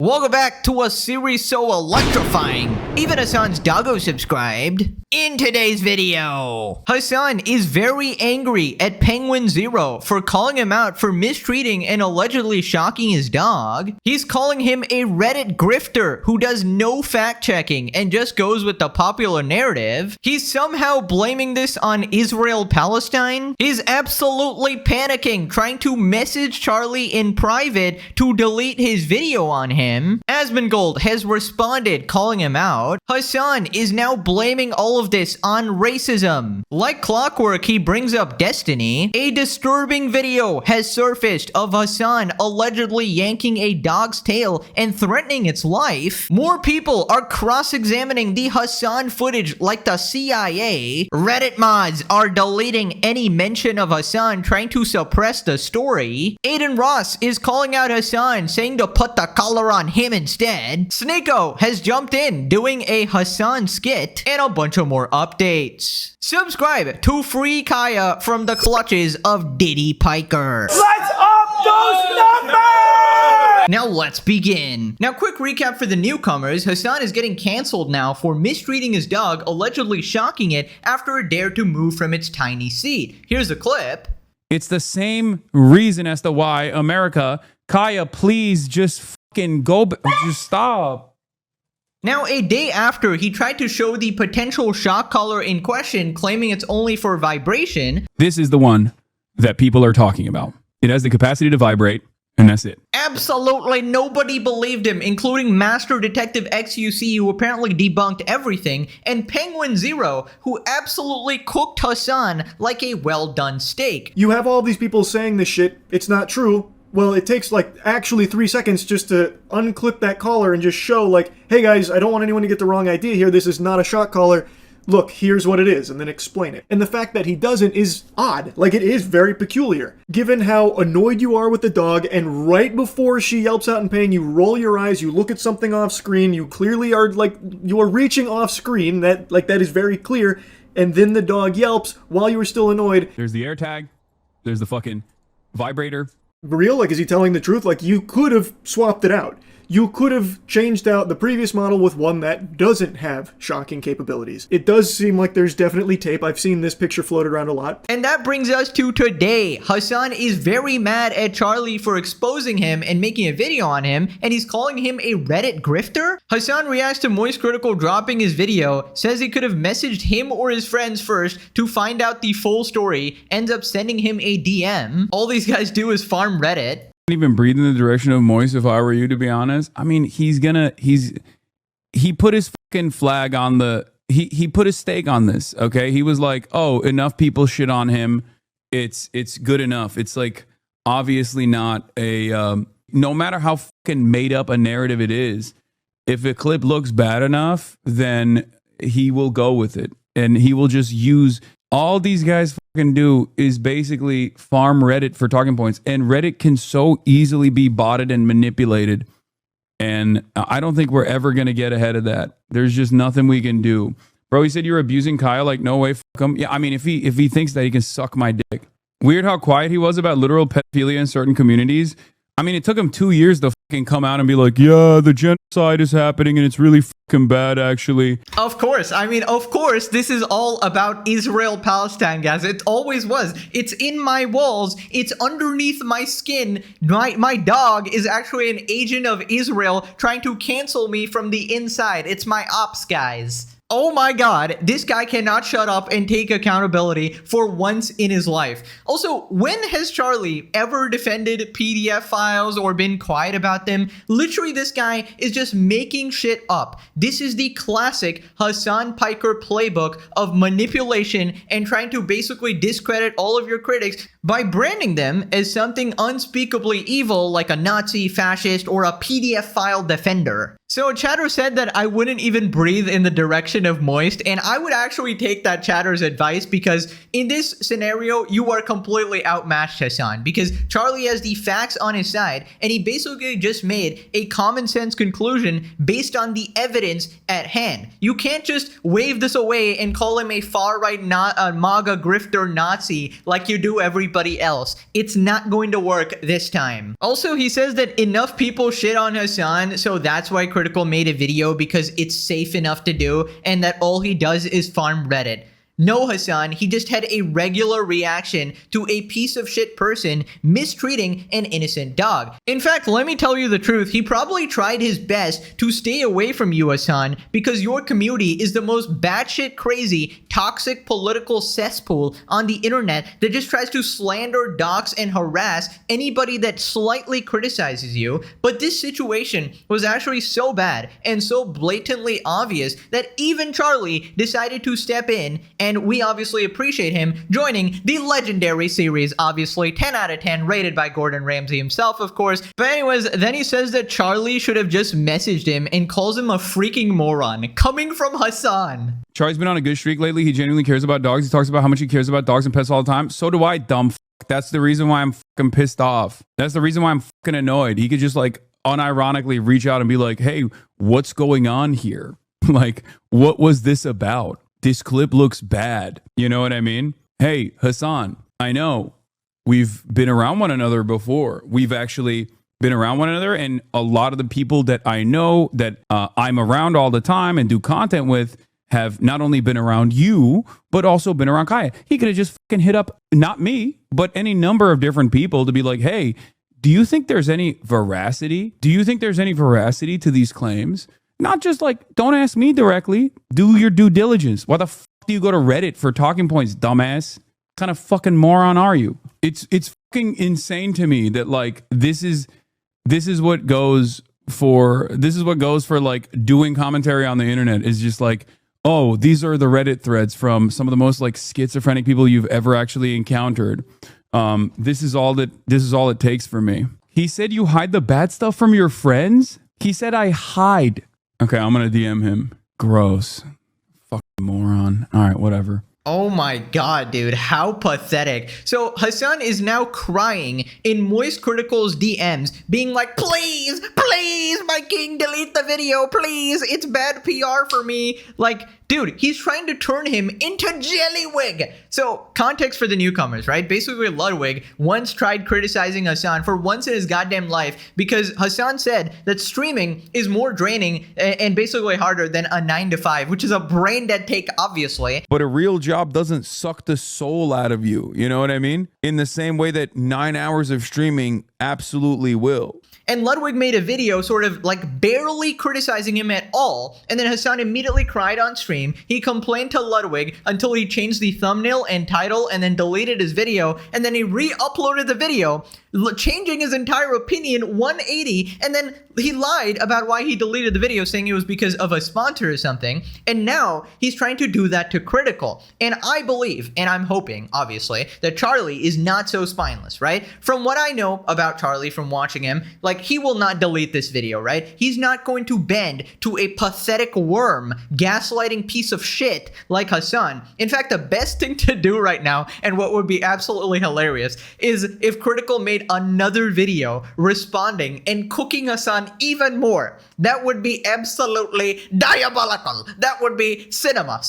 Welcome back to a series so electrifying, even Hasan's doggo subscribed. In today's video, Hasan is very angry at Penguin Zero for calling him out for mistreating and allegedly shocking his dog. He's calling him a Reddit grifter who does no fact-checking and just goes with the popular narrative. He's somehow blaming this on Israel-Palestine. He's absolutely panicking, trying to message Charlie in private to delete his video on him. Asmongold has responded, calling him out. Hasan is now blaming all of this on racism. Like clockwork, he brings up Destiny. A disturbing video has surfaced of Hasan allegedly yanking a dog's tail and threatening its life. More people are cross-examining the Hasan footage like the CIA. Reddit mods are deleting any mention of Hasan, trying to suppress the story. Aiden Ross is calling out Hasan, saying to put the collar on him instead. Sneeko has jumped in, doing a Hasan skit, and a bunch of more updates. Subscribe to free Kaya from the clutches of Diddy Piker. Let's up those numbers! Now let's begin. Now, quick recap for the newcomers. Hasan is getting canceled now for mistreating his dog, allegedly shocking it after it dared to move from its tiny seat. Here's a clip. It's the same reason as to why America, Kaya, please just fucking go, just stop. Now, a day after he tried to show the potential shock collar in question, claiming it's only for vibration. This is the one that people are talking about. It has the capacity to vibrate, and that's it. Absolutely nobody believed him, including Master Detective XUC, who apparently debunked everything, and Penguin Zero, who absolutely cooked Hasan like a well-done steak. You have all these people saying this shit, it's not true. Well, it takes like actually 3 seconds just to unclip that collar and just show like, hey guys, I don't want anyone to get the wrong idea here. This is not a shock collar. Look, here's what it is, and then explain it. And the fact that he doesn't is odd. Like, it is very peculiar. Given how annoyed you are with the dog, and right before she yelps out in pain, you roll your eyes, you look at something off screen, you clearly are like, you are reaching off screen, that is very clear, and then the dog yelps while you were still annoyed. There's the AirTag. There's the fucking vibrator. Real? Like, is he telling the truth? Like, you could have swapped it out. You could have changed out the previous model with one that doesn't have shocking capabilities. It does seem like there's definitely tape. I've seen this picture floated around a lot. And that brings us to today. Hasan is very mad at Charlie for exposing him and making a video on him, and he's calling him a Reddit grifter. Hasan reacts to Moist Critical dropping his video, says he could have messaged him or his friends first to find out the full story, ends up sending him a DM. All these guys do is farm Reddit. Even breathe in the direction of Moist if I were you, to be honest. I mean, he put his fucking flag on the, he put his stake on this, okay? He was like, oh, enough people shit on him. It's good enough. It's like, obviously not a, no matter how fucking made up a narrative it is, if a clip looks bad enough, then he will go with it. And he will just use, all these guys fucking do is basically farm Reddit for talking points, and Reddit can so easily be botted and manipulated, and I don't think we're ever going to get ahead of that. There's just nothing we can do. Bro, he said you're abusing Kyle. Like, no way, fuck him. Yeah, I mean, if he thinks that he can suck my dick. Weird how quiet he was about literal pedophilia in certain communities. I mean, it took him 2 years to fucking come out and be like, yeah, the genocide is happening and it's really fucking bad, actually. Of course. I mean, of course, this is all about Israel-Palestine, guys. It always was. It's in my walls. It's underneath my skin. My dog is actually an agent of Israel trying to cancel me from the inside. It's my ops, guys. Oh my god, this guy cannot shut up and take accountability for once in his life. Also, when has Charlie ever defended PDF files or been quiet about them? Literally, this guy is just making shit up. This is the classic Hasan Piker playbook of manipulation and trying to basically discredit all of your critics by branding them as something unspeakably evil like a Nazi, fascist, or a PDF file defender. So a chatter said that I wouldn't even breathe in the direction of Moist, and I would actually take that chatter's advice, because in this scenario, you are completely outmatched, Hasan, because Charlie has the facts on his side, and he basically just just made a common sense conclusion based on the evidence at hand. You can't just wave this away and call him a far-right MAGA grifter Nazi like you do everybody else. It's not going to work this time. Also, he says that enough people shit on Hasan, so that's why Critical made a video, because it's safe enough to do, and that all he does is farm Reddit. No, Hasan, he just had a regular reaction to a piece of shit person mistreating an innocent dog. In fact, let me tell you the truth, he probably tried his best to stay away from you, Hasan, because your community is the most batshit crazy, toxic political cesspool on the internet that just tries to slander, dox, and harass anybody that slightly criticizes you. But this situation was actually so bad and so blatantly obvious that even Charlie decided to step in, and we obviously appreciate him joining the legendary series. Obviously 10 out of 10, rated by Gordon Ramsay himself, of course. But anyways, then he says that Charlie should have just messaged him and calls him a freaking moron, coming from Hasan. Charlie's been on a good streak lately. He genuinely cares about dogs. He talks about how much he cares about dogs and pets all the time. So do I, dumb f***. That's the reason why I'm fucking pissed off. That's the reason why I'm fucking annoyed. He could just like unironically reach out and be like, hey, what's going on here? Like, what was this about? This clip looks bad. You know what I mean? Hey, Hasan, I know we've been around one another before. We've actually been around one another, and a lot of the people that I know that I'm around all the time and do content with have not only been around you, but also been around Kaya. He could have just fucking hit up, not me, but any number of different people to be like, hey, do you think there's any veracity? Do you think there's any veracity to these claims? Not just like, don't ask me directly. Do your due diligence. Why the fuck do you go to Reddit for talking points, dumbass? What kind of fucking moron are you? It's fucking insane to me that like this is what goes for like doing commentary on the internet, is just like, oh, these are the Reddit threads from some of the most like schizophrenic people you've ever actually encountered. This is all it takes for me. He said you hide the bad stuff from your friends? He said I hide. Okay, I'm gonna DM him. Gross. Fucking moron. All right, whatever. Oh my god, dude, how pathetic. So Hasan is now crying in Moist Critical's DMs, being like, please, please, my king, delete the video, please, it's bad PR for me. Like, dude, he's trying to turn him into Jellywig. So, context for the newcomers, right? Basically, Ludwig once tried criticizing Hasan for once in his goddamn life because Hasan said that streaming is more draining and basically harder than a 9-to-5, which is a brain dead take, obviously. But a real job doesn't suck the soul out of you. You know what I mean? In the same way that 9 hours of streaming absolutely will. And Ludwig made a video sort of like barely criticizing him at all. And then Hasan immediately cried on stream. He complained to Ludwig until he changed the thumbnail and title and then deleted his video. And then he re-uploaded the video, changing his entire opinion 180. And then he lied about why he deleted the video, saying it was because of a sponsor or something. And now he's trying to do that to Critical. And I believe, and I'm hoping, obviously, that Charlie is not so spineless, right? From what I know about Charlie from watching him, like, he will not delete this video, right? He's not going to bend to a pathetic worm, gaslighting piece of shit like Hasan. In fact, the best thing to do right now, and what would be absolutely hilarious, is if Critical made another video responding and cooking Hasan even more. That would be absolutely diabolical. That would be cinema.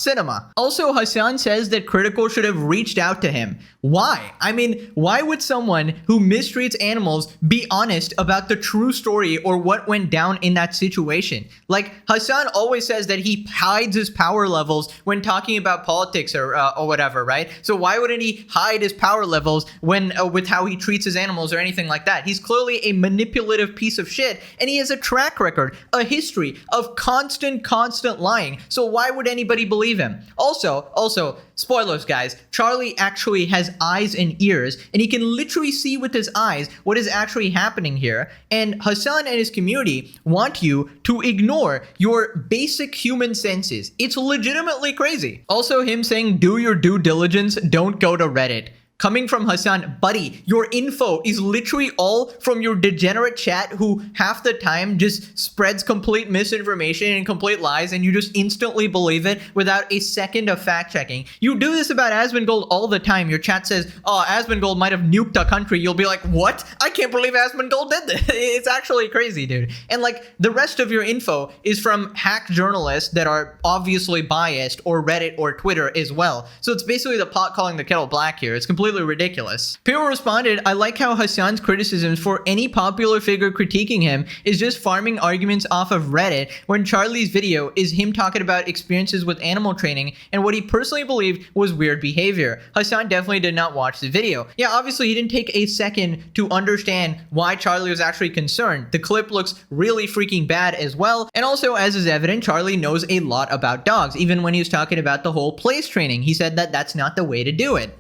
Also, Hasan says that Critical should have reached out to him. Why? I mean, why would someone who mistreats animals be honest about the true story or what went down in that situation? Like, Hasan always says that he hides his power levels when talking about politics or whatever, right? So why wouldn't he hide his power levels when with how he treats his animals or anything like that? He's clearly a manipulative piece of shit, and he has a track record, a history of constant lying. So why would anybody believe him? Also, spoilers, guys, Charlie actually has eyes and ears, and he can literally see with his eyes what is actually happening here. And Hasan and his community want you to ignore your basic human senses. It's legitimately crazy. Also, him saying, do your due diligence, don't go to Reddit. Coming from Hasan, buddy, your info is literally all from your degenerate chat who half the time just spreads complete misinformation and complete lies, and you just instantly believe it without a second of fact checking. You do this about Asmongold all the time. Your chat says, oh, Asmongold might have nuked a country. You'll be like, what? I can't believe Asmongold did this. It's actually crazy, dude. And like the rest of your info is from hack journalists that are obviously biased, or Reddit or Twitter as well. So it's basically the pot calling the kettle black here. It's completely ridiculous. People responded, I like how Hasan's criticisms for any popular figure critiquing him is just farming arguments off of Reddit, when Charlie's video is him talking about experiences with animal training and what he personally believed was weird behavior. Hasan definitely did not watch the video. Yeah, obviously he didn't take a second to understand why Charlie was actually concerned. The clip looks really freaking bad as well. And also, as is evident, Charlie knows a lot about dogs. Even when he was talking about the whole place training, he said that that's not the way to do it.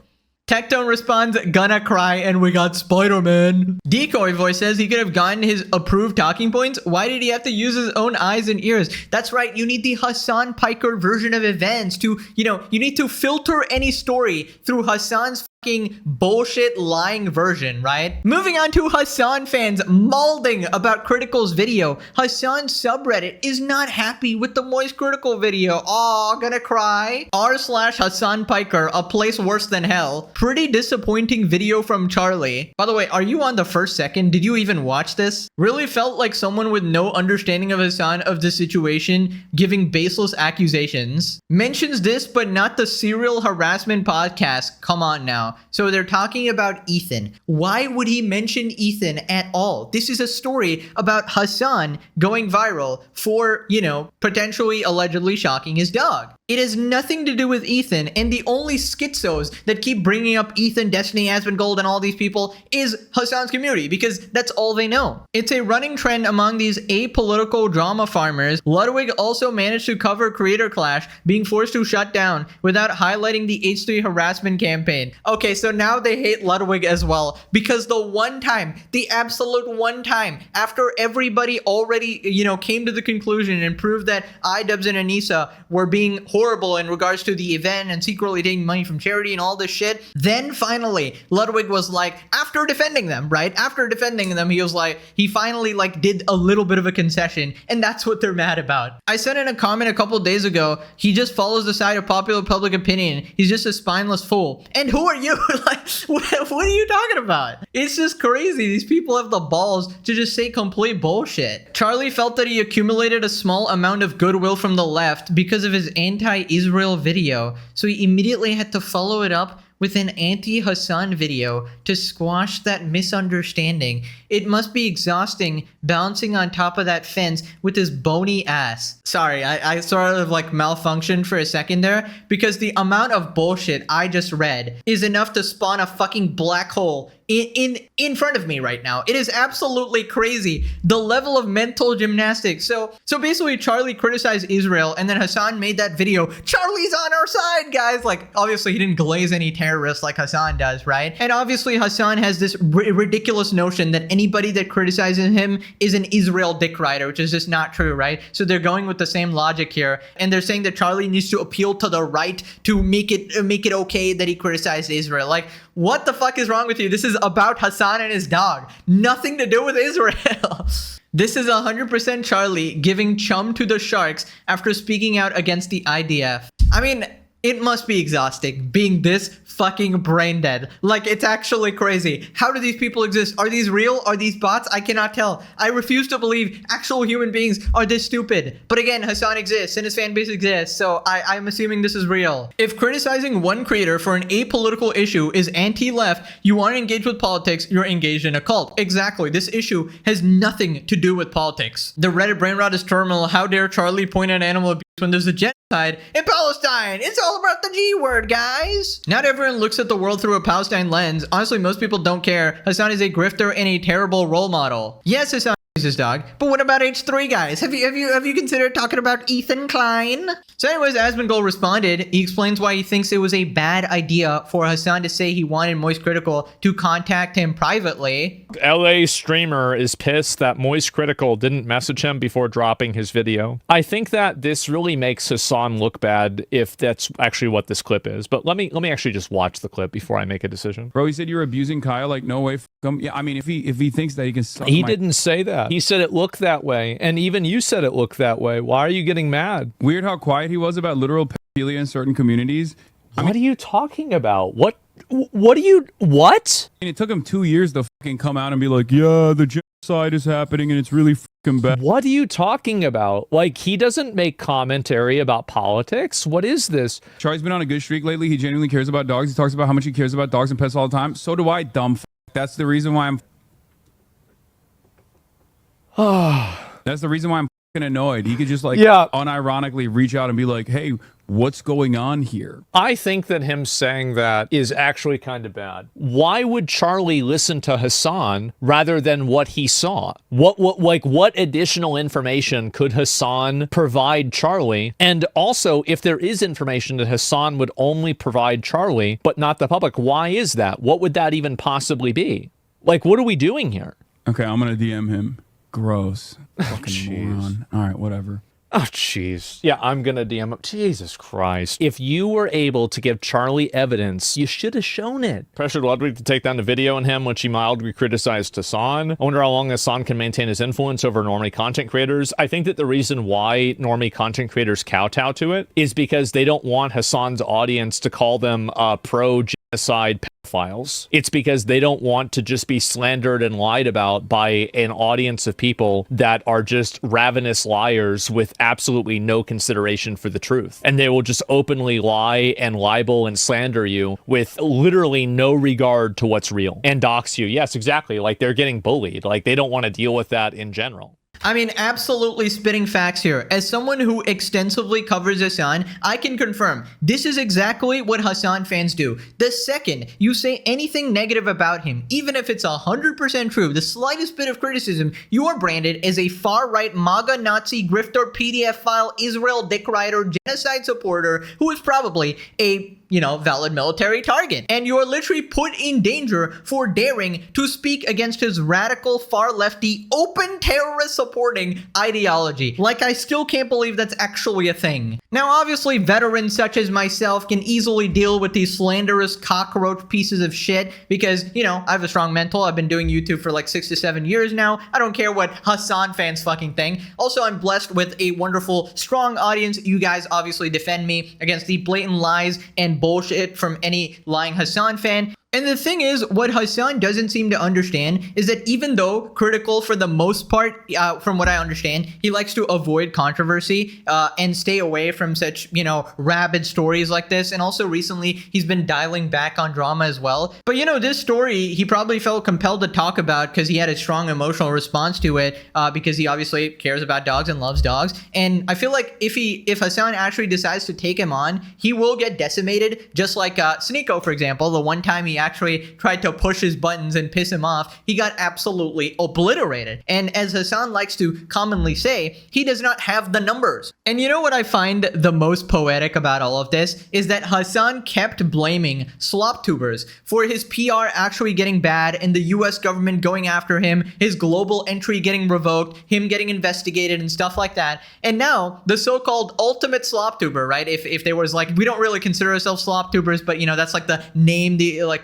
Tectone responds, gonna cry, and we got Spider-Man. Decoy Voice says he could have gotten his approved talking points. Why did he have to use his own eyes and ears? That's right, you need the Hasan Piker version of events to, you need to filter any story through Hasan's fucking bullshit lying version, right? Moving on to Hasan fans malding about Critical's video. Hasan's subreddit is not happy with the Moist Critical video. Aw, gonna cry. r/Hasan Piker, a place worse than hell. Pretty disappointing video from Charlie. By the way, are you on the first second? Did you even watch this? Really felt like someone with no understanding of Hasan of the situation giving baseless accusations. Mentions this, but not the serial harassment podcast. Come on now. So they're talking about Ethan. Why would he mention Ethan at all? This is a story about Hasan going viral for, potentially allegedly shocking his dog. It has nothing to do with Ethan, and the only schizos that keep bringing up Ethan, Destiny, Asmongold, and all these people is Hasan's community, because that's all they know. It's a running trend among these apolitical drama farmers. Ludwig also managed to cover Creator Clash being forced to shut down without highlighting the H3 harassment campaign. Okay, so now they hate Ludwig as well, because the absolute one time, after everybody already, came to the conclusion and proved that iDubbbz and Anissa were being horrible in regards to the event and secretly taking money from charity and all this shit, then finally Ludwig was like, after defending them, right? After defending them, he was like, he finally did a little bit of a concession, and that's what they're mad about. I said in a comment a couple days ago, he just follows the side of popular public opinion. He's just a spineless fool. And who are you? What are you talking about? It's just crazy. These people have the balls to just say complete bullshit. Charlie felt that he accumulated a small amount of goodwill from the left because of his anti-Israel video, so he immediately had to follow it up with an anti-Hasan video to squash that misunderstanding. It must be exhausting bouncing on top of that fence with his bony ass. Sorry, I sort of malfunctioned for a second there, because the amount of bullshit I just read is enough to spawn a fucking black hole in front of me right now. It is absolutely crazy, the level of mental gymnastics. So basically Charlie criticized Israel, and then Hasan made that video, Charlie's on our side, guys. Obviously he didn't glaze any terrorists like Hasan does, right? And obviously Hasan has this ridiculous notion that anybody that criticizes him is an Israel dick rider, which is just not true, right? So they're going with the same logic here, and they're saying that Charlie needs to appeal to the right to make it okay that he criticized Israel. What the fuck is wrong with you? This is about Hasan and his dog. Nothing to do with Israel. This is 100% Charlie giving chum to the sharks after speaking out against the IDF. I mean, it must be exhausting being this fucking brain dead. It's actually crazy. How do these people exist? Are these real? Are these bots? I cannot tell. I refuse to believe actual human beings are this stupid. But again, Hasan exists and his fan base exists, so I'm assuming this is real. If criticizing one creator for an apolitical issue is anti-left, you aren't engaged with politics, you're engaged in a cult. Exactly. This issue has nothing to do with politics. The Reddit brain rot is terminal. How dare Charlie point at animal abuse when there's a genocide in Palestine? It's all about the G word, guys. Not everyone looks at the world through a Palestine lens. Honestly, most people don't care. Hasan is a grifter and a terrible role model. Yes, Hasan his dog. But what about H3 guys? Have you considered talking about Ethan Klein? So anyways, Asmongold responded. He explains why he thinks it was a bad idea for Hasan to say he wanted Moist Critical to contact him privately. LA streamer is pissed that Moist Critical didn't message him before dropping his video. I think that this really makes Hasan look bad if that's actually what this clip is. But let me actually just watch the clip before I make a decision. Bro, he said you're abusing Kyle. Like, no way. Yeah, I mean, if he thinks that he can suck He didn't say that. He said it looked that way. And even you said it looked that way. Why are you getting mad? Weird how quiet he was about literal pedophilia in certain communities. What are you talking about? What? And it took him 2 years to fucking come out and be like, yeah, the genocide is happening and it's really fucking bad. What are you talking about? Like, he doesn't make commentary about politics? What is this? Charlie's been on a good streak lately. He genuinely cares about dogs. He talks about how much he cares about dogs and pets all the time. So do I, dumb f***. That's the reason why I'm... That's the reason why I'm fucking annoyed. He could just, like, unironically reach out and be like, hey, what's going on here? I think that him saying that is actually kind of bad. Why would Charlie listen to Hasan rather than what he saw? What additional information could Hasan provide Charlie? And also, if there is information that Hasan would only provide Charlie, but not the public, why is that? What would that even possibly be? Like, what are we doing here? Okay, I'm gonna DM him. Gross. Fucking moron. All right, whatever. Oh, jeez. Yeah, I'm gonna DM him. Jesus Christ. If you were able to give Charlie evidence, you should have shown it. Pressured Ludwig to take down the video on him when she mildly criticized Hasan. I wonder how long Hasan can maintain his influence over normie content creators. I think that the reason why normie content creators kowtow to it is because they don't want Hasan's audience to call them pro-genocide pedophiles. It's because they don't want to just be slandered and lied about by an audience of people that are just ravenous liars with absolutely no consideration for the truth. And they will just openly lie and libel and slander you with literally no regard to what's real and dox you. Yes, exactly. Like, they're getting bullied. Like, they don't want to deal with that in general. I mean, absolutely spitting facts here. As someone who extensively covers Hasan, I can confirm this is exactly what Hasan fans do. The second you say anything negative about him, even if it's 100% true, the slightest bit of criticism, you are branded as a far-right MAGA Nazi grifter PDF file Israel dick rider genocide supporter who is probably a valid military target. And you're literally put in danger for daring to speak against his radical far lefty open terrorist supporting ideology. Like, I still can't believe that's actually a thing. Now, obviously, veterans such as myself can easily deal with these slanderous cockroach pieces of shit because, I have a strong mental. I've been doing YouTube for like 6 to 7 years now. I don't care what Hasan fans fucking think. Also, I'm blessed with a wonderful, strong audience. You guys obviously defend me against the blatant lies and bullshit from any lying Hasan fan. And the thing is, what Hasan doesn't seem to understand is that even though critical for the most part, from what I understand, he likes to avoid controversy and stay away from such, rabid stories like this. And also recently, he's been dialing back on drama as well. But, this story, he probably felt compelled to talk about because he had a strong emotional response to it because he obviously cares about dogs and loves dogs. And I feel like if Hasan actually decides to take him on, he will get decimated, just like Sneeko, for example. The one time he actually tried to push his buttons and piss him off, he got absolutely obliterated. And as Hasan likes to commonly say, he does not have the numbers. And you know what I find the most poetic about all of this is that Hasan kept blaming sloptubers for his PR actually getting bad and the US government going after him, his global entry getting revoked, him getting investigated and stuff like that. And now the so-called ultimate sloptuber, right? If there was like, we don't really consider ourselves sloptubers, but that's like the name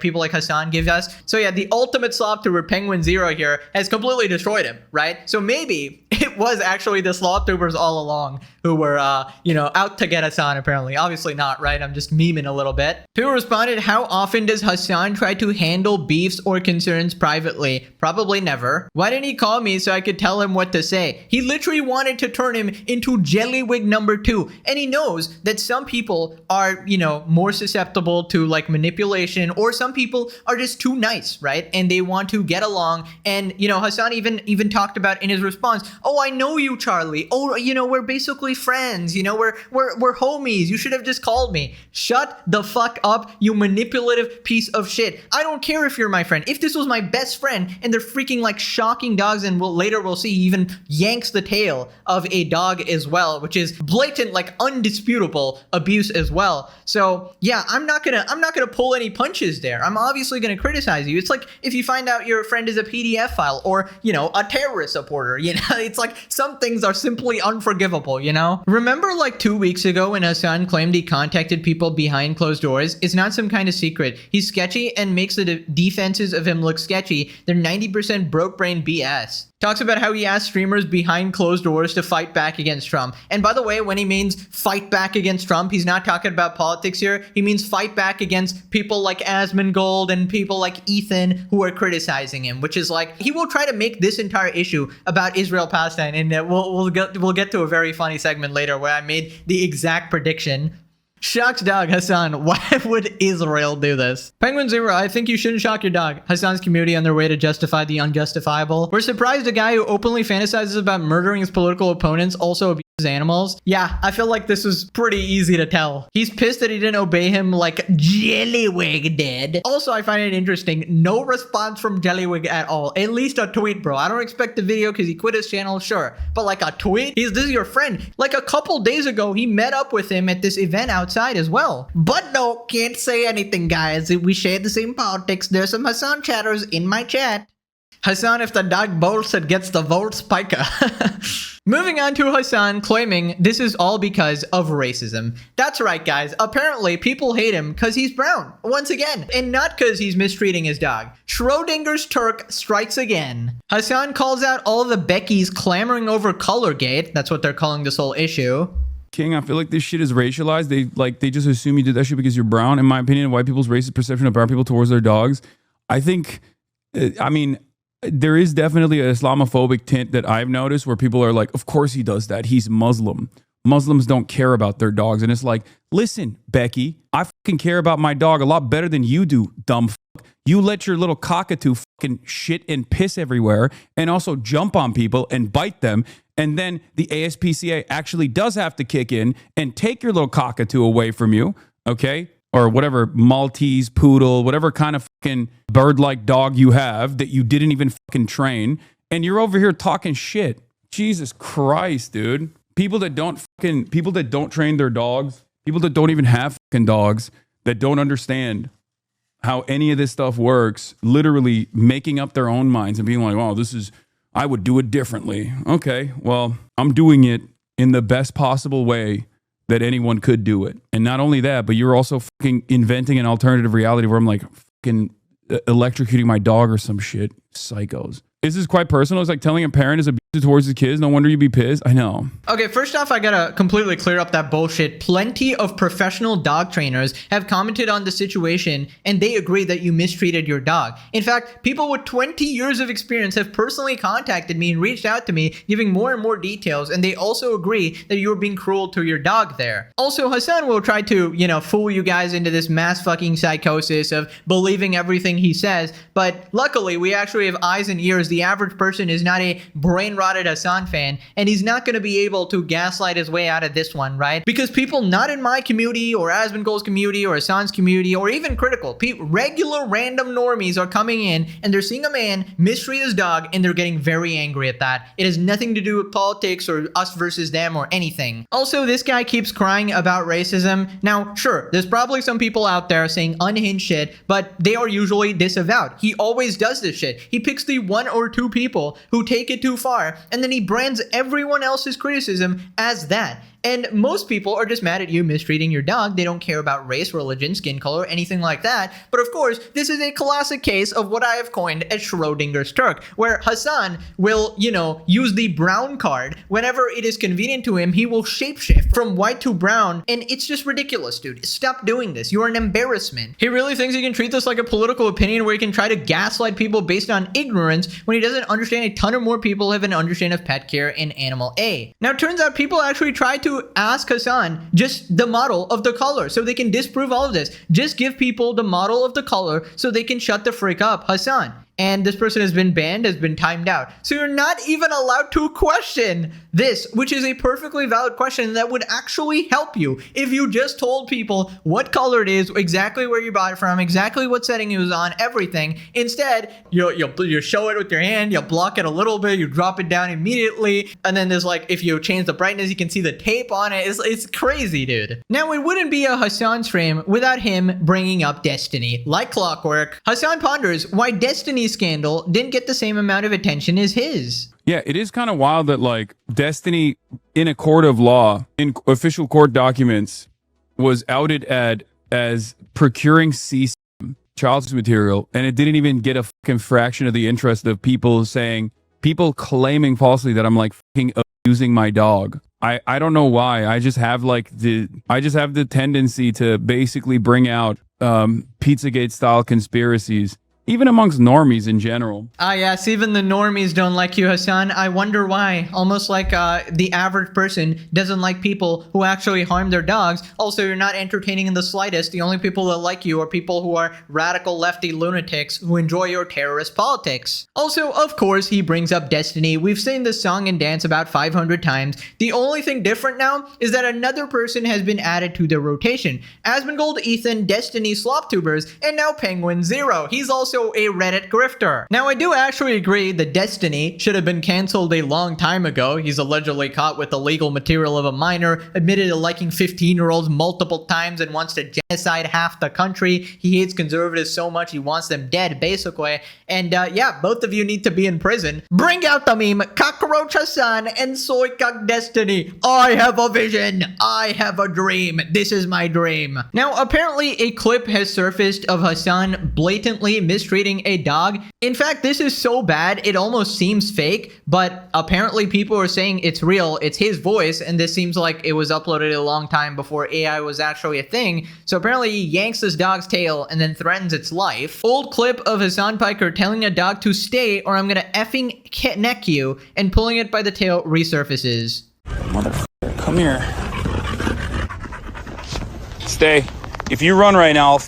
people like Hasan give us. So yeah, the ultimate sloptuber Penguin Zero here has completely destroyed him, right? So maybe it was actually the sloptubers all along who were, out to get Hasan apparently. Obviously not, right? I'm just memeing a little bit. People responded, how often does Hasan try to handle beefs or concerns privately? Probably never. Why didn't he call me so I could tell him what to say? He literally wanted to turn him into Jellywig number 2. And he knows that some people are, more susceptible to like manipulation, or some people are just too nice, right? And they want to get along. And, you know, Hasan even talked about in his response, oh, I know you, Charlie. Oh, you know, we're basically friends. You know, we're homies. You should have just called me. Shut the fuck up, you manipulative piece of shit. I don't care if you're my friend. If this was my best friend and they're freaking like shocking dogs, and later we'll see he even yanks the tail of a dog as well, which is blatant, like undisputable abuse as well. So yeah, I'm not gonna pull any punches there. I'm obviously gonna criticize you. It's like if you find out your friend is a PDF file or, you know, a terrorist supporter, you know, it's like some things are simply unforgivable, you know? Remember like 2 weeks ago when Hasan claimed he contacted people behind closed doors? It's not some kind of secret. He's sketchy and makes the defenses of him look sketchy. They're 90% broke brain BS. Talks about how he asked streamers behind closed doors to fight back against Trump. And by the way, when he means fight back against Trump, he's not talking about politics here. He means fight back against people like Asmongold and people like Ethan who are criticizing him, which is like, he will try to make this entire issue about Israel-Palestine. And we'll get to a very funny segment later where I made the exact prediction. Shocks dog, Hasan. Why would Israel do this? Penguin Zero, I think you shouldn't shock your dog. Hasan's community on their way to justify the unjustifiable. We're surprised a guy who openly fantasizes about murdering his political opponents also abuses animals. Yeah, I feel like this was pretty easy to tell. He's pissed that he didn't obey him like Jellywig did. Also, I find it interesting. No response from Jellywig at all. At least a tweet, bro. I don't expect the video because he quit his channel, sure. But like a tweet? This is your friend. Like a couple days ago, he met up with him at this event outside as well. But no, can't say anything, guys. We share the same politics. There's some Hasan chatters in my chat. Hasan, if the dog bolts, it gets the votes, Pika. Moving on to Hasan claiming this is all because of racism. That's right, guys. Apparently, people hate him because he's brown, once again, and not because he's mistreating his dog. Schrodinger's Turk strikes again. Hasan calls out all the Beckys clamoring over Colorgate. That's what they're calling this whole issue. King, I feel like this shit is racialized. They just assume you did that shit because you're brown. In my opinion, white people's racist perception of brown people towards their dogs, I think, I mean, there is definitely a Islamophobic tint that I've noticed where people are like, of course he does that. He's Muslim. Muslims don't care about their dogs. And it's like, listen, Becky, I fucking care about my dog a lot better than you do, dumb fuck. You let your little cockatoo fucking shit and piss everywhere and also jump on people and bite them. And then the ASPCA actually does have to kick in and take your little cockatoo away from you, okay? Or whatever Maltese, poodle, whatever kind of fucking bird-like dog you have that you didn't even fucking train. And you're over here talking shit. Jesus Christ, dude. People that don't train their dogs, people that don't even have fucking dogs, that don't understand how any of this stuff works, literally making up their own minds and being like, oh, I would do it differently. Okay, well, I'm doing it in the best possible way that anyone could do it. And not only that, but you're also fucking inventing an alternative reality where I'm like fucking electrocuting my dog or some shit. Psychos. This is quite personal. It's like telling a parent is abusive towards his kids. No wonder you'd be pissed. I know. Okay, first off, I gotta completely clear up that bullshit. Plenty of professional dog trainers have commented on the situation and they agree that you mistreated your dog. In fact, people with 20 years of experience have personally contacted me and reached out to me, giving more and more details, and they also agree that you were being cruel to your dog there. Also, Hasan will try to, you know, fool you guys into this mass fucking psychosis of believing everything he says, but luckily we actually have eyes and ears. The average person is not a brain-rotted Hasan fan, and he's not going to be able to gaslight his way out of this one, right? Because people not in my community or Asmongold's community or Hasan's community or even critical, regular random normies are coming in and they're seeing a man mistreat his dog and they're getting very angry at that. It has nothing to do with politics or us versus them or anything. Also, this guy keeps crying about racism. Now, sure, there's probably some people out there saying unhinged shit, but they are usually disavowed. He always does this shit. He picks the one or two people who take it too far, and then he brands everyone else's criticism as that. And most people are just mad at you mistreating your dog. They don't care about race, religion, skin color, anything like that. But of course, this is a classic case of what I have coined as Schrodinger's Turk, where Hasan will, you know, use the brown card. Whenever it is convenient to him, he will shapeshift from white to brown. And it's just ridiculous, dude. Stop doing this. You're an embarrassment. He really thinks he can treat this like a political opinion where he can try to gaslight people based on ignorance when he doesn't understand a ton of more people have an understanding of pet care in Animal A. Now, it turns out people actually try to to ask Hasan just the model of the color so they can disprove all of this. Just give people the model of the color so they can shut the freak up, Hasan. And this person has been banned, has been timed out. So you're not even allowed to question this, which is a perfectly valid question that would actually help you if you just told people what color it is, exactly where you bought it from, exactly what setting it was on, everything. Instead, you show it with your hand, you block it a little bit, you drop it down immediately, and then there's like, if you change the brightness, you can see the tape on it. It's crazy, dude. Now, it wouldn't be a Hasan stream without him bringing up Destiny. Like clockwork, Hasan ponders why Destiny scandal didn't get the same amount of attention as his. Yeah, it is kind of wild that like Destiny in a court of law, in official court documents, was outed as procuring child material, and it didn't even get a fucking fraction of the interest of people claiming falsely that I'm like fucking abusing my dog. I don't know why. I just have the tendency to basically bring out Pizzagate style conspiracies, even amongst normies in general. Ah, yes, even the normies don't like you, Hasan. I wonder why. Almost like the average person doesn't like people who actually harm their dogs. Also, you're not entertaining in the slightest. The only people that like you are people who are radical lefty lunatics who enjoy your terrorist politics. Also, of course, he brings up Destiny. We've seen this song and dance about 500 times. The only thing different now is that another person has been added to the rotation. Asmongold, Ethan, Destiny, Sloptubers, and now Penguin Zero. He's also a Reddit grifter. Now, I do actually agree that Destiny should have been cancelled a long time ago. He's allegedly caught with illegal material of a minor, admitted to liking 15-year-olds multiple times, and wants to genocide half the country. He hates conservatives so much he wants them dead, basically. And yeah, both of you need to be in prison. Bring out the meme, Cockroach Hasan and Soy Cock Destiny. I have a vision. I have a dream. This is my dream. Now, apparently a clip has surfaced of Hasan blatantly mistreating a dog. In fact, this is so bad, it almost seems fake, but apparently people are saying it's real, it's his voice, and this seems like it was uploaded a long time before AI was actually a thing. So apparently he yanks this dog's tail and then threatens its life. Old clip of Hasan Piker telling a dog to stay or I'm gonna effing neck you, and pulling it by the tail resurfaces. Motherfucker, come here. Stay. If you run right now, I'll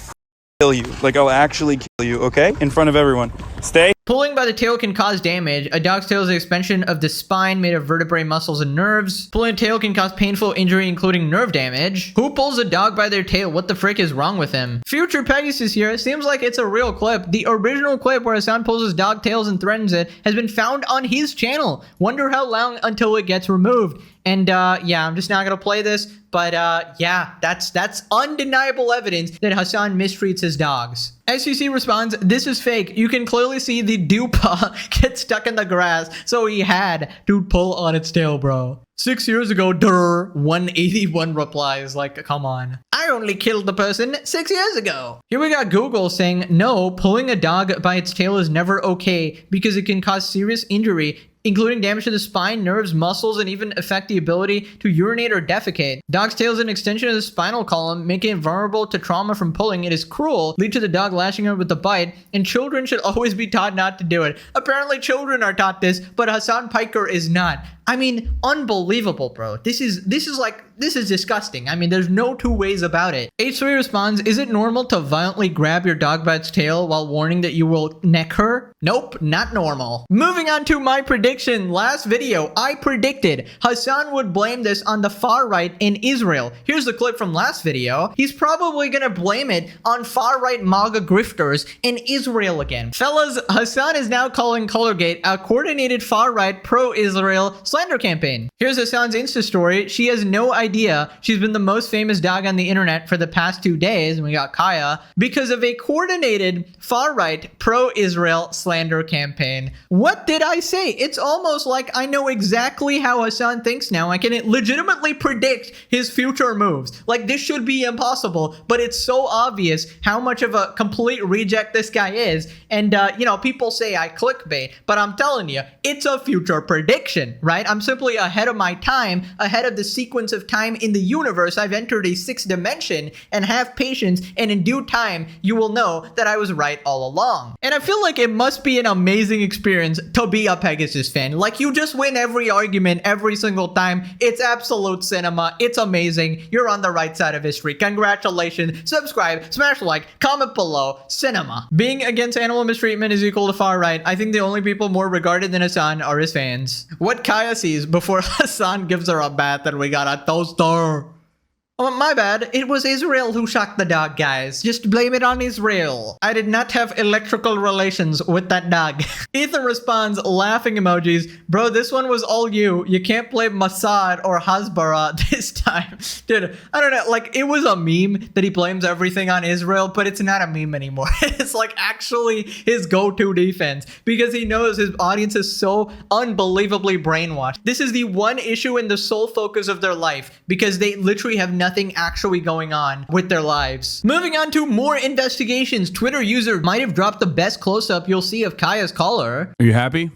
kill you. Like, I'll actually kill you, okay? In front of everyone. Stay. Pulling by the tail can cause damage. A dog's tail is an expansion of the spine made of vertebrae, muscles, and nerves. Pulling a tail can cause painful injury, including nerve damage. Who pulls a dog by their tail? What the frick is wrong with him? Future Pegasus here. Seems like it's a real clip. The original clip where Hasan pulls his dog tails and threatens it has been found on his channel. Wonder how long until it gets removed. And yeah, I'm just not gonna play this, but yeah, that's undeniable evidence that Hasan mistreats his dogs. SUC responds, this is fake. You can clearly see the dupa get stuck in the grass, so he had to pull on its tail, bro. 6 years ago, 181 replies, like, come on. I only killed the person 6 years ago. Here we got Google saying, no, pulling a dog by its tail is never okay because it can cause serious injury, including damage to the spine, nerves, muscles, and even affect the ability to urinate or defecate. Dog's tail is an extension of the spinal column, making it vulnerable to trauma from pulling. It is cruel, lead to the dog lashing out with a bite, and children should always be taught not to do it. Apparently children are taught this, but Hasan Piker is not. I mean, unbelievable, bro. This is disgusting. I mean, there's no two ways about it. H3 responds, is it normal to violently grab your dog by its tail while warning that you will neck her? Nope, not normal. Moving on to my prediction. Last video, I predicted Hasan would blame this on the far right in Israel. Here's the clip from last video. He's probably gonna blame it on far right MAGA grifters in Israel again. Fellas, Hasan is now calling Colorgate a coordinated far right pro-Israel slander campaign. Here's Hasan's Insta story. She has no idea she's been the most famous dog on the internet for the past 2 days, and we got Kaya, because of a coordinated far-right pro-Israel slander campaign. What did I say? It's almost like I know exactly how Hasan thinks now. I can legitimately predict his future moves. Like, this should be impossible, but it's so obvious how much of a complete reject this guy is. And, you know, people say I clickbait, but I'm telling you, it's a future prediction, right? I'm simply ahead of my time, ahead of the sequence of time in the universe. I've entered a 6th dimension, and have patience, and in due time, you will know that I was right all along. And I feel like it must must be an amazing experience to be a Pegasus fan. Like, you just win every argument every single time. It's absolute cinema. It's amazing. You're on the right side of history. Congratulations. Subscribe, smash like, comment below. Cinema. Being against animal mistreatment is equal to far right. I think the only people more regarded than Hasan are his fans. What Kaya sees before Hasan gives her a bath and we got a toaster. Oh, my bad. It was Israel who shocked the dog, guys. Just blame it on Israel. I did not have electrical relations with that dog. Ethan responds, laughing emojis. Bro, this one was all you. You can't blame Mossad or Hasbara this time. Dude, I don't know. Like, it was a meme that he blames everything on Israel, but it's not a meme anymore. It's like actually his go-to defense because he knows his audience is so unbelievably brainwashed. This is the one issue and the sole focus of their life because they literally have nothing actually going on with their lives. Moving on to more investigations. Twitter user might have dropped the best close-up you'll see of Kaya's collar. Are you happy?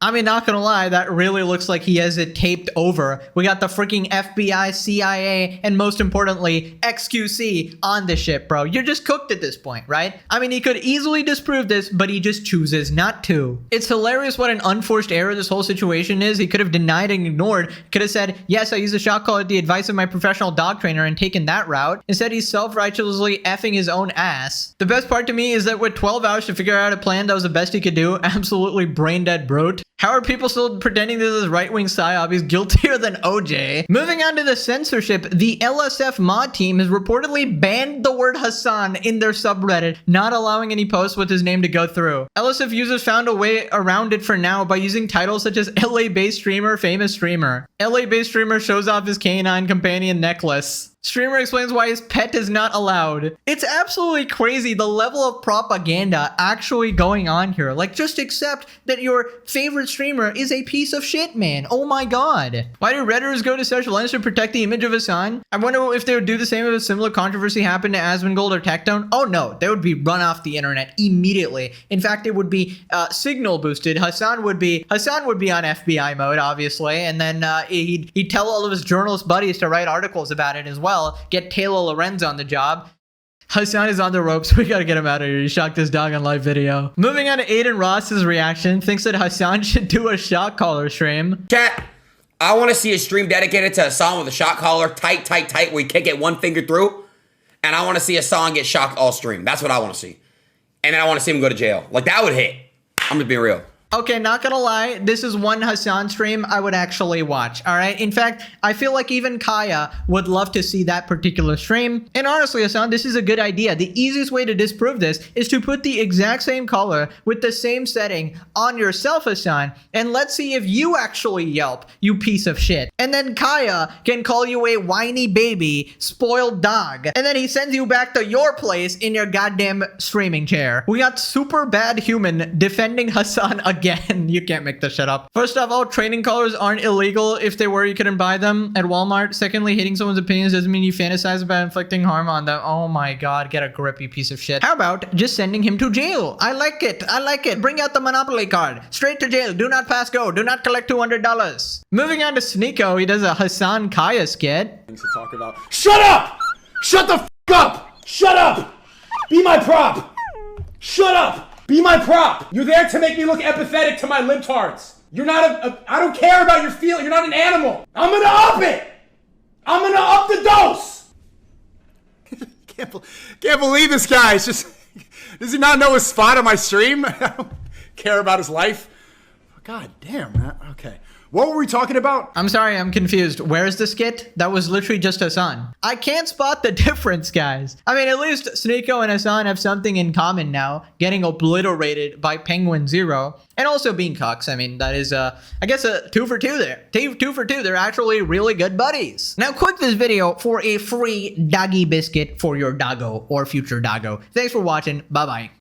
I mean, not gonna lie, that really looks like he has it taped over. We got the freaking FBI, CIA, and most importantly, XQC on the ship, bro. You're just cooked at this point, right? I mean, he could easily disprove this, but he just chooses not to. It's hilarious what an unforced error this whole situation is. He could have denied and ignored, could have said, yes, I used a shot call at the advice of my professional dog trainer and taken that route. Instead, he's self-righteously effing his own ass. The best part to me is that with 12 hours to figure out a plan that was the best he could do, absolutely brain-dead brute. How are people still pretending this is right-wing psyop? He's guiltier than OJ. Moving on to the censorship, the LSF mod team has reportedly banned the word Hasan in their subreddit, not allowing any posts with his name to go through. LSF users found a way around it for now by using titles such as LA-based streamer, famous streamer. LA-based streamer shows off his canine companion necklace. Streamer explains why his pet is not allowed. It's absolutely crazy the level of propaganda actually going on here. Like, just accept that your favorite streamer is a piece of shit, man. Oh my god. Why do Redditors go to such lengths to protect the image of Hasan? I wonder if they would do the same if a similar controversy happened to Asmongold or Tectone. Oh no, they would be run off the internet immediately. In fact, it would be signal boosted. Hasan would be on FBI mode, obviously, and then he'd tell all of his journalist buddies to write articles about it as well. Get Taylor Lorenz on the job. Hasan is on the ropes. We gotta get him out of here. He shocked his dog on live video. Moving on to Aiden Ross's reaction. Thinks that Hasan should do a shot caller stream. Chat, I want to see a stream dedicated to Hasan with a shot caller. Tight, where you can't get one finger through. And I want to see Hasan get shocked all stream. That's what I want to see. And then I want to see him go to jail. Like, that would hit. I'm just being real. Okay, not gonna lie, this is one Hasan stream I would actually watch, alright? In fact, I feel like even Kaya would love to see that particular stream. And honestly, Hasan, this is a good idea. The easiest way to disprove this is to put the exact same color with the same setting on yourself, Hasan, and let's see if you actually yelp, you piece of shit. And then Kaya can call you a whiny baby, spoiled dog, and then he sends you back to your place in your goddamn streaming chair. We got super bad human defending Hasan again. You can't make this shit up. First of all, training collars aren't illegal. If they were, you couldn't buy them at Walmart. Secondly, hating someone's opinions doesn't mean you fantasize about inflicting harm on them. Oh my god, get a grip, you piece of shit. How about just sending him to jail? I like it. I like it. Bring out the Monopoly card. Straight to jail. Do not pass go. Do not collect $200. Moving on to Sneeko, he does a Hasan Kaya skit. Things to talk about. Shut up! Shut the f up! Shut up! Be my prop! Shut up! Be my prop! You're there to make me look empathetic to my libtards. You're not I don't care about your feeling. You're not an animal. I'm gonna up it! I'm gonna up the dose! Can't believe this guy. It's just, does he not know his spot on my stream? I don't care about his life. God damn, man. Okay. What were we talking about? I'm sorry, I'm confused. Where's the skit? That was literally just Hasan. I can't spot the difference, guys. I mean, at least Sneeko and Hasan have something in common now, getting obliterated by Penguin Zero, and also being cucks. I mean, that is, I guess a 2 for 2 there. 2 for 2, they're actually really good buddies. Now, click this video for a free doggy biscuit for your doggo or future doggo. Thanks for watching. Bye-bye.